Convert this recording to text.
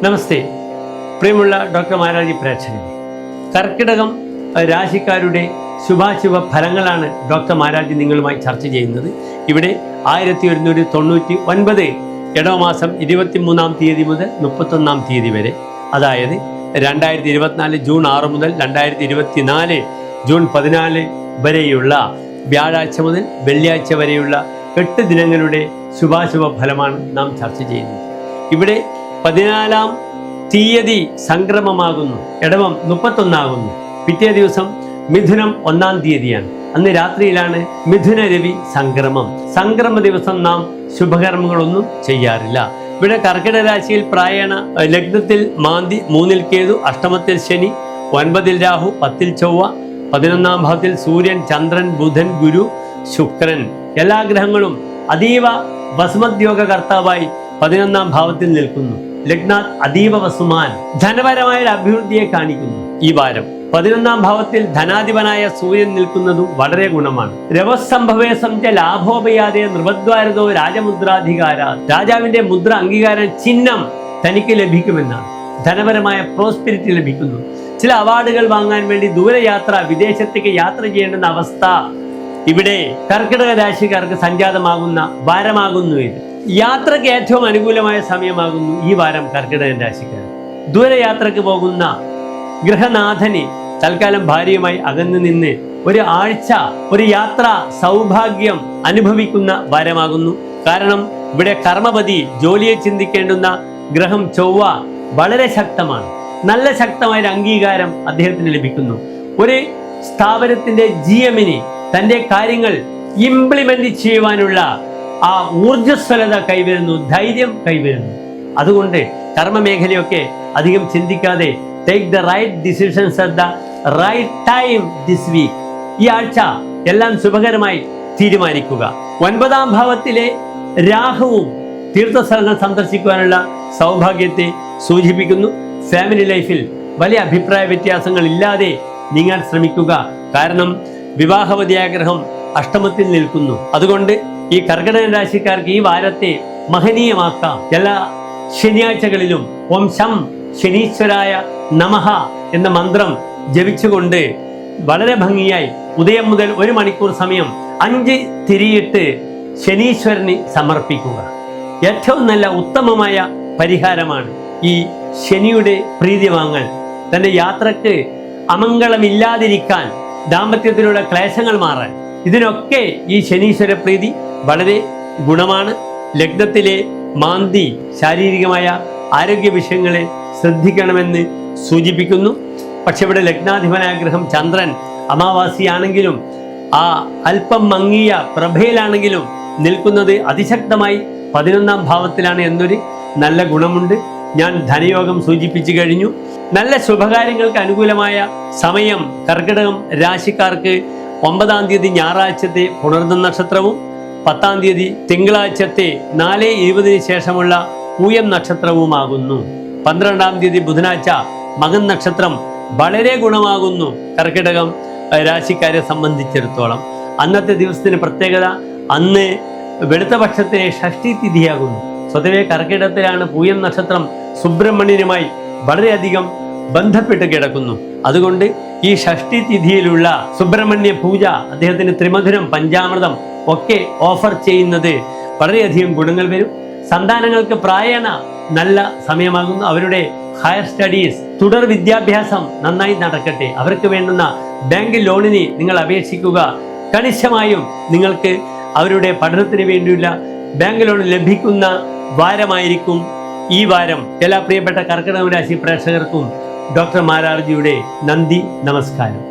നമസ്തേ, പ്രിയമുള്ള ഡോക്ടർ മാരാജി പ്രേക്ഷകരെ. കർക്കിടകം രാശിക്കാരുടെ ശുഭാശുഭ ഫലങ്ങളാണ് ഡോക്ടർ മാരാജി നിങ്ങളുമായി ചർച്ച ചെയ്യുന്നത്. ഇവിടെ 1199 ഇടവമാസം 23-ാം തീയതി മുതൽ 31-ാം തീയതി വരെ, അതായത് 2024 ജൂൺ 6 മുതൽ 2024 ജൂൺ 14 വരെയുള്ള വ്യാഴാഴ്ച മുതൽ വെള്ളിയാഴ്ച വരെയുള്ള 8 ദിനങ്ങളുടെ ശുഭാശുഭ ഫലമാണ് നാം ചർച്ച ചെയ്യുന്നത്. ഇവിടെ 14-ാം തീയതി സംക്രമമാകുന്നു, ഇടവം 31 ആകുന്നു. പിറ്റേ ദിവസം മിഥുനം 1-ാം തീയതിയാണ്. അന്ന് രാത്രിയിലാണ് മിഥുന രവി സംക്രമം. സംക്രമ ദിവസം നാം ശുഭകർമ്മങ്ങളൊന്നും ചെയ്യാറില്ല. ഇവിടെ കർക്കിടക രാശിയിൽ പ്രായണ ലഗ്നത്തിൽ മാന്തി, 3-ൽ കേതു, അഷ്ടമത്തിൽ ശനി, 9-ൽ രാഹു, 10-ൽ ചൊവ്വ, 11-ാം ഭാവത്തിൽ സൂര്യൻ, ചന്ദ്രൻ, ബുധൻ, ഗുരു, ശുക്രൻ, എല്ലാ ഗ്രഹങ്ങളും അതീവ വസുമദ്യോഗ കർത്താവായി 11-ാം ഭാവത്തിൽ നിൽക്കുന്നു. ലഗ്നാത് അതീവ വസുമാൻ, ധനപരമായ അഭിവൃദ്ധിയെ കാണിക്കുന്നു. ഈ വാരം 11-ാം ഭാവത്തിൽ ധനാധിപനായ സൂര്യൻ നിൽക്കുന്നതും വളരെ ഗുണമാണ്. രവസംഭവേസം ച ലാഭോപയാതെ നൃപദ്വാരതോ രാജമുദ്രാധികാര, രാജാവിന്റെ മുദ്ര അംഗീകാരം ചിഹ്നം തനിക്ക് ലഭിക്കുമെന്നാണ്. ധനപരമായ പ്രോസ്പെരിറ്റി ലഭിക്കുന്നു. ചില അവാർഡുകൾ വാങ്ങാൻ വേണ്ടി ദൂരയാത്ര, വിദേശത്തേക്ക് യാത്ര ചെയ്യേണ്ടുന്ന അവസ്ഥ ഇവിടെ കർക്കിടക രാശിക്കാർക്ക് സംജാതമാകുന്ന വാരമാകുന്നു. ഇത് യാത്രയ്ക്ക് ഏറ്റവും അനുകൂലമായ സമയമാകുന്നു ഈ വാരം. കർക്കിടക രാശിക്കാർ ദൂരയാത്രക്ക് പോകുന്ന ഗൃഹനാഥന് തൽക്കാലം ഭാര്യയുമായി അകന്നു നിന്ന് ഒരു ആഴ്ച ഒരു യാത്ര സൗഭാഗ്യം അനുഭവിക്കുന്ന വാരമാകുന്നു. കാരണം ഇവിടെ കർമ്മപതി, ജോലിയെ ചിന്തിക്കേണ്ടുന്ന ഗ്രഹം ചൊവ്വ വളരെ ശക്തമാണ്. നല്ല ശക്തമായ അംഗീകാരം അദ്ദേഹത്തിന് ലഭിക്കുന്നു. ഒരു സ്ഥാപനത്തിന്റെ GMന് തൻ്റെ കാര്യങ്ങൾ ഇംപ്ലിമെന്റ് ചെയ്യുവാനുള്ള ആ ഊർജ്ജസ്വലത കൈവരുന്നു, ധൈര്യം കൈവരുന്നു. അതുകൊണ്ട് കർമ്മമേഖലയൊക്കെ അധികം ചിന്തിക്കാതെ take the right decisions at the right time this week. ഈ ആഴ്ച എല്ലാം ശുഭകരമായി തീരുമാനിക്കുക. 9-ാം ഭാവത്തിലെ രാഹുവും തീർത്ഥസ്ഥലങ്ങൾ സന്ദർശിക്കുവാനുള്ള സൗഭാഗ്യത്തെ സൂചിപ്പിക്കുന്നു. ഫാമിലി ലൈഫിൽ വലിയ അഭിപ്രായ വ്യത്യാസങ്ങൾ ഇല്ലാതെ നീങ്ങാൻ ശ്രമിക്കുക. കാരണം വിവാഹവതിയായ ഗ്രഹം അഷ്ടമത്തിൽ നിൽക്കുന്നു. അതുകൊണ്ട് ഈ കർക്കിടക രാശിക്കാർക്ക് ഈ വാരത്തെ മഹനീയമാക്കാം. എല്ലാ ശനിയാഴ്ചകളിലും ഓം ശം ശനീശ്വരായ നമഃ എന്ന മന്ത്രം ജപിച്ചുകൊണ്ട് വളരെ ഭംഗിയായി ഉദയം മുതൽ 1 മണിക്കൂർ സമയം 5 തിരിയിട്ട് ശനീശ്വരന് സമർപ്പിക്കുക. ഏറ്റവും നല്ല ഉത്തമമായ പരിഹാരമാണ് ഈ ശനിയുടെ പ്രീതി വാങ്ങൽ. തന്റെ യാത്രക്ക് അമംഗളമില്ലാതിരിക്കാൻ, ദാമ്പത്യത്തിലുള്ള ക്ലേശങ്ങൾ മാറാൻ, ഇതിനൊക്കെ ഈ ശനീശ്വര പ്രീതി വളരെ ഗുണമാണ്. ലഗ്നത്തിലെ മാന്തി ശാരീരികമായ ആരോഗ്യ വിഷയങ്ങളെ ശ്രദ്ധിക്കണമെന്ന് സൂചിപ്പിക്കുന്നു. പക്ഷെ ഇവിടെ ലഗ്നാധിപനായ ഗ്രഹം ചന്ദ്രൻ അമാവാസിയാണെങ്കിലും ആ അല്പം മങ്ങിയ പ്രഭയിലാണെങ്കിലും നിൽക്കുന്നത് അതിശക്തമായി 11-ാം ഭാവത്തിലാണ് എന്നൊരു നല്ല ഗുണമുണ്ട്. ഞാൻ ധനയോഗം സൂചിപ്പിച്ചു കഴിഞ്ഞു. നല്ല ശുഭകാര്യങ്ങൾക്ക് അനുകൂലമായ സമയം കർക്കിടകം രാശിക്കാർക്ക് 9-ാം തീയതി ഞായറാഴ്ചത്തെ പുണർന്ന നക്ഷത്രവും 10-ാം തീയതി തിങ്കളാഴ്ചത്തെ 4:20 ശേഷമുള്ള പൂയം നക്ഷത്രവുമാകുന്നു. 12-ാം തീയതി ബുധനാഴ്ച മകൻ നക്ഷത്രം വളരെ ഗുണമാകുന്നു കർക്കിടകം രാശിക്കാരെ സംബന്ധിച്ചിടത്തോളം. അന്നത്തെ ദിവസത്തിന് പ്രത്യേകത, അന്ന് വെളുത്ത പക്ഷത്തിലെ ഷഷ്ഠി തിഥിയാകുന്നു. സ്വതവേ കർക്കിടകത്തിലാണ് പൂയം നക്ഷത്രം സുബ്രഹ്മണ്യനുമായി വളരെയധികം ബന്ധപ്പെട്ട് കിടക്കുന്നു. അതുകൊണ്ട് ഈ ഷഷ്ഠി തിഥിയിലുള്ള സുബ്രഹ്മണ്യ പൂജ, അദ്ദേഹത്തിന് ത്രിമധുരം, പഞ്ചാമൃതം ഒക്കെ ഓഫർ ചെയ്യുന്നത് വളരെയധികം ഗുണങ്ങൾ വരും. സന്താനങ്ങൾക്ക് പ്രായണ നല്ല സമയമാകുന്നു. അവരുടെ ഹയർ സ്റ്റഡീസ്, തുടർ വിദ്യാഭ്യാസം നന്നായി നടക്കട്ടെ. അവർക്ക് വേണ്ടുന്ന ബാങ്ക് ലോണിന് നിങ്ങൾ അപേക്ഷിക്കുക. കണിശമായും നിങ്ങൾക്ക് അവരുടെ പഠനത്തിന് വേണ്ടിയുള്ള ബാങ്ക് ലോൺ ലഭിക്കുന്ന വാരമായിരിക്കും ഈ വാരം. എല്ലാ പ്രിയപ്പെട്ട കർക്കിടക രാശി പ്രേക്ഷകർക്കും ഡോക്ടർ മാരാർജിയുടെ നന്ദി, നമസ്കാരം.